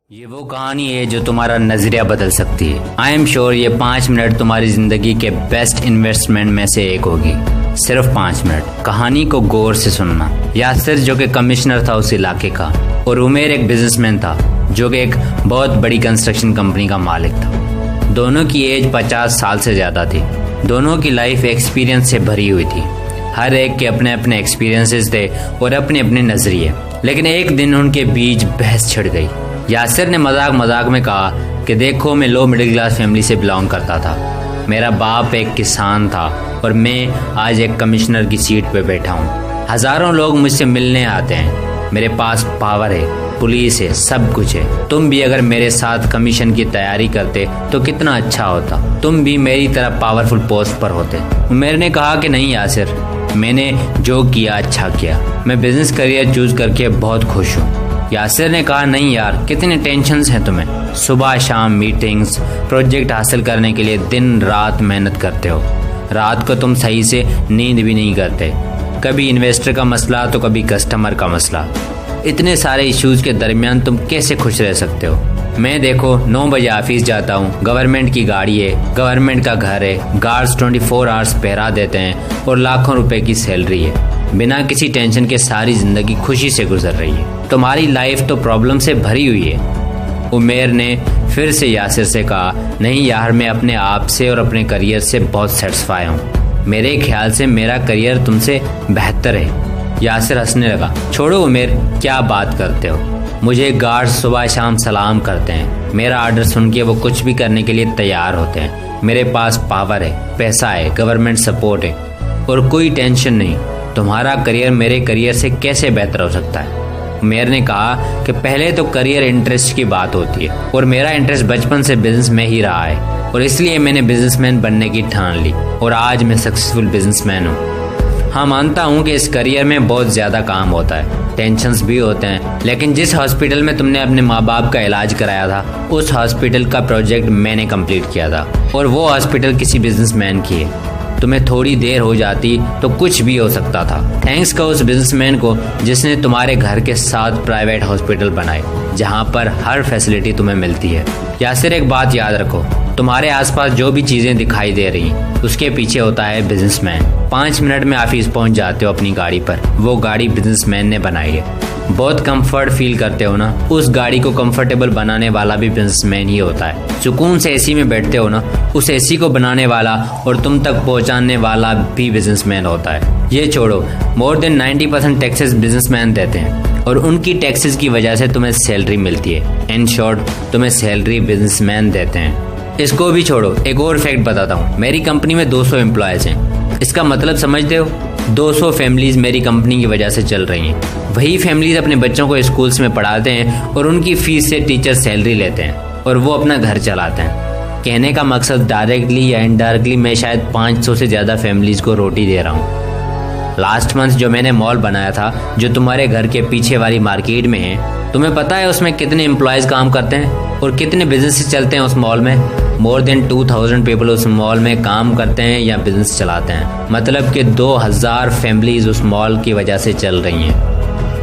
ये वो कहानी है जो तुम्हारा नजरिया बदल सकती है। आई एम श्योर ये 5 मिनट तुम्हारी जिंदगी के बेस्ट इन्वेस्टमेंट में से एक होगी। सिर्फ 5 मिनट कहानी को गौर से सुनना। यासिर जो कि कमिश्नर था उस इलाके का, और उमेर एक बिजनेसमैन था जो कि एक बहुत बड़ी कंस्ट्रक्शन कंपनी का मालिक था। दोनों की एज 50 साल से ज्यादा थी। दोनों की लाइफ एक्सपीरियंस से भरी हुई थी। हर एक के अपने अपने एक्सपीरियंसेस थे और अपने अपने नजरिए। लेकिन एक दिन उनके बीच बहस छिड़ गई। यासिर ने मजाक मजाक में कहा कि देखो, मैं लो मिडिल क्लास फैमिली से बिलोंग करता था। मेरा बाप एक किसान था और मैं आज एक कमिश्नर की सीट पे बैठा हूँ। हजारों लोग मुझसे मिलने आते हैं। मेरे पास पावर है, पुलिस है, सब कुछ है। तुम भी अगर मेरे साथ कमीशन की तैयारी करते तो कितना अच्छा होता। तुम भी मेरी तरह पावरफुल पोस्ट पर होते। उमेर ने कहा कि नहीं यासिर, मैंने जो किया अच्छा किया। मैं बिजनेस करियर चूज करके बहुत खुश हूँ। यासिर ने कहा नहीं यार, कितने टेंशन्स हैं तुम्हें। सुबह शाम मीटिंग्स, प्रोजेक्ट हासिल करने के लिए दिन रात मेहनत करते हो। रात को तुम सही से नींद भी नहीं करते। कभी इन्वेस्टर का मसला तो कभी कस्टमर का मसला। इतने सारे इश्यूज के दरमियान तुम कैसे खुश रह सकते हो। मैं देखो 9 बजे ऑफिस जाता हूँ, गवर्नमेंट की गाड़ी है, गवर्नमेंट का घर है, गार्ड्स 24 आवर्स पहरा देते हैं और लाखों रुपए की सैलरी है। बिना किसी टेंशन के सारी जिंदगी खुशी से गुजर रही है। तुम्हारी लाइफ तो प्रॉब्लम से भरी हुई है। उमेर ने फिर से यासिर से कहा नहीं यार, मैं अपने आप से और अपने करियर से बहुत सेटिस्फाई हूँ। मेरे ख्याल से मेरा करियर तुमसे बेहतर है। यासिर हंसने लगा। छोड़ो उमेर, क्या बात करते हो। मुझे गार्ड्स सुबह शाम सलाम करते हैं। मेरा ऑर्डर सुन के वो कुछ भी करने के लिए तैयार होते हैं। मेरे पास पावर है, पैसा है, गवर्नमेंट सपोर्ट है और कोई टेंशन नहीं। तुम्हारा करियर मेरे करियर से कैसे बेहतर हो सकता है। उमेर ने कहा कि पहले तो करियर इंटरेस्ट की बात होती है और मेरा इंटरेस्ट बचपन से बिजनेस में ही रहा है और इसलिए मैंने बिजनेसमैन बनने की ठान ली और आज मैं सक्सेसफुल बिजनेसमैन हूँ। हाँ, मानता हूँ कि इस करियर में बहुत ज़्यादा काम होता है, टेंशन्स भी होते हैं, लेकिन जिस हॉस्पिटल में तुमने अपने माँ बाप का इलाज कराया था उस हॉस्पिटल का प्रोजेक्ट मैंने कंप्लीट किया था और वो हॉस्पिटल किसी बिजनेसमैन की है। तुम्हें थोड़ी देर हो जाती तो कुछ भी हो सकता था। थैंक्स का उस बिजनेसमैन को जिसने तुम्हारे घर के साथ प्राइवेट हॉस्पिटल बनाए जहाँ पर हर फैसिलिटी तुम्हें मिलती है। यासिर, एक बात याद रखो, तुम्हारे आसपास जो भी चीजें दिखाई दे रही उसके पीछे होता है बिजनेसमैन। 5 मिनट में ऑफिस पहुंच जाते हो अपनी गाड़ी पर, वो गाड़ी बिजनेसमैन ने बनाई है। बहुत कंफर्ट फील करते हो ना, उस गाड़ी को कंफर्टेबल बनाने वाला भी बिजनेसमैन ही होता है। सुकून से एसी में बैठते हो ना, उस एसी को बनाने वाला और तुम तक पहुंचाने वाला भी बिजनेसमैन होता है। ये छोड़ो, मोर देन 90% टैक्सेस बिजनेसमैन देते हैं और उनकी टैक्सेस की वजह से तुम्हें सैलरी मिलती है। इन शॉर्ट, तुम्हें सैलरी बिजनेसमैन देते हैं। इसको भी छोड़ो, एक और फैक्ट बताता हूँ। मेरी कंपनी में 200 एम्प्लॉयज हैं। इसका मतलब समझते हो, 200 फैमिलीज मेरी कंपनी की वजह से चल रही हैं। वही फैमिलीज अपने बच्चों को स्कूल्स में पढ़ाते हैं और उनकी फीस से टीचर सैलरी लेते हैं और वो अपना घर चलाते हैं। कहने का मकसद, डायरेक्टली या इनडायरेक्टली मैं शायद 500 से ज़्यादा फैमिलीज को रोटी दे रहा हूँ। लास्ट मंथ जो मैंने मॉल बनाया था, जो तुम्हारे घर के पीछे वाली मार्केट में है, तुम्हें पता है उसमें कितने एम्प्लॉयज काम करते हैं और कितने बिजनेस चलते हैं उस मॉल में। मोर देन 2000 पीपल उस मॉल में काम करते हैं या बिजनेस चलाते हैं। मतलब कि 2000 फैमिलीज उस मॉल की वजह से चल रही हैं।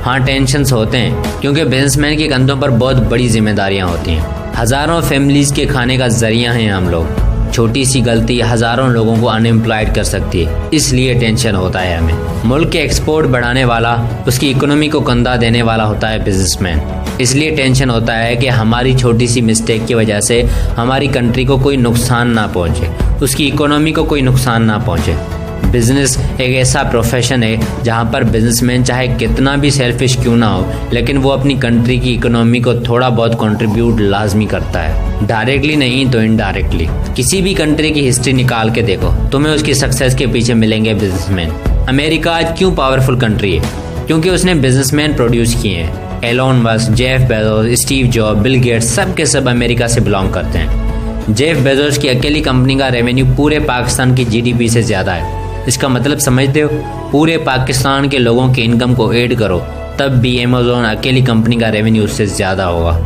हाँ, टेंशन्स होते हैं क्योंकि बिजनेसमैन के कंधों पर बहुत बड़ी जिम्मेदारियां होती हैं। हजारों फैमिलीज के खाने का जरिया हैं हम लोग। छोटी सी गलती हजारों लोगों को अनएम्प्लॉयड कर सकती है, इसलिए टेंशन होता है हमें। मुल्क के एक्सपोर्ट बढ़ाने वाला, उसकी इकोनॉमी को कंधा देने वाला होता है बिजनेसमैन। इसलिए टेंशन होता है कि हमारी छोटी सी मिस्टेक की वजह से हमारी कंट्री को कोई नुकसान ना पहुंचे, उसकी इकोनॉमी को कोई नुकसान ना पहुंचे। बिजनेस एक ऐसा प्रोफेशन है जहां पर बिजनेसमैन चाहे कितना भी सेल्फिश क्यों ना हो, लेकिन वो अपनी कंट्री की इकोनॉमी को थोड़ा बहुत कंट्रीब्यूट लाजमी करता है, डायरेक्टली नहीं तो इनडायरेक्टली। किसी भी कंट्री की हिस्ट्री निकाल के देखो, तुम्हें उसकी सक्सेस के पीछे मिलेंगे बिजनेसमैन। अमेरिका आज क्यों पावरफुल कंट्री है? क्योंकि उसने बिजनेसमैन प्रोड्यूस किए हैं। Elon Musk, Jeff Bezos, Steve Job, Bill Gates, सब के सब अमेरिका से बिलोंग करते हैं। जेफ बेजोस की अकेली कंपनी का रेवेन्यू पूरे पाकिस्तान की जीडीपी से ज्यादा है। इसका मतलब समझते हो, पूरे पाकिस्तान के लोगों के इनकम को ऐड करो तब भी अमेज़न अकेली कंपनी का रेवेन्यू उससे ज़्यादा होगा।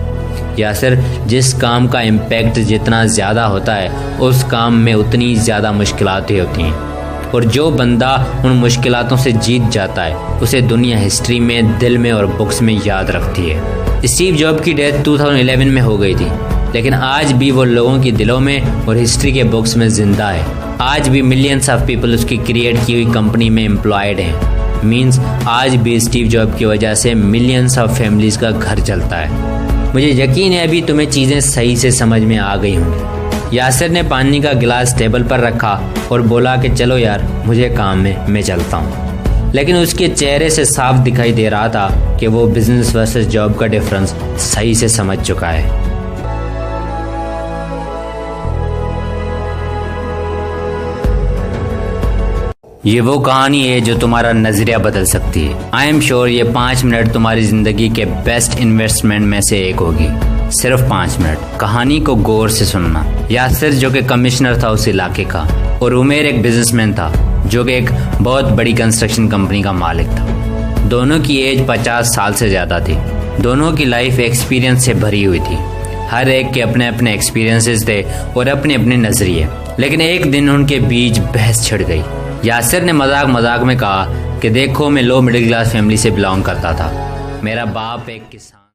या फिर जिस काम का इम्पैक्ट जितना ज़्यादा होता है उस काम में उतनी ज़्यादा मुश्किलातें होती हैं। और जो बंदा उन मुश्किलातों से जीत जाता है उसे दुनिया हिस्ट्री में, दिल में और बुक्स में याद रखती है। स्टीव जॉब की डेथ 2011 में हो गई थी, लेकिन आज भी वो लोगों के दिलों में और हिस्ट्री के बुक्स में जिंदा है। आज भी मिलियंस ऑफ पीपल उसकी क्रिएट की हुई कंपनी में एम्प्लॉयड हैं। मींस आज भी स्टीव जॉब की वजह से मिलियंस ऑफ फैमिलीज का घर चलता है। मुझे यकीन है अभी तुम्हें चीज़ें सही से समझ में आ गई होंगी। यासिर ने पानी का गिलास टेबल पर रखा और बोला कि चलो यार, मुझे काम है, मैं चलता हूँ। लेकिन उसके चेहरे से साफ दिखाई दे रहा था कि वो बिजनेस वर्सेस जॉब का डिफरेंस सही से समझ चुका है। ये वो कहानी है जो तुम्हारा नजरिया बदल सकती है। आई एम श्योर ये 5 मिनट तुम्हारी जिंदगी के बेस्ट इन्वेस्टमेंट में से एक होगी। सिर्फ 5 मिनट कहानी को गौर से सुनना। यासिर जो कि कमिश्नर था उस इलाके का, और उमेर एक बिजनेसमैन था जो कि एक बहुत बड़ी कंस्ट्रक्शन कंपनी का मालिक था। दोनों की एज 50 साल से ज्यादा थी। दोनों की लाइफ एक्सपीरियंस से भरी हुई थी। हर एक के अपने अपने एक्सपीरियंसेस थे और अपने अपने नजरिए। लेकिन एक दिन उनके बीच बहस छिड़ गई। यासिर ने मजाक मजाक में कहा कि देखो, मैं लो मिडिल क्लास फैमिली से बिलोंग करता था। मेरा बाप एक किसान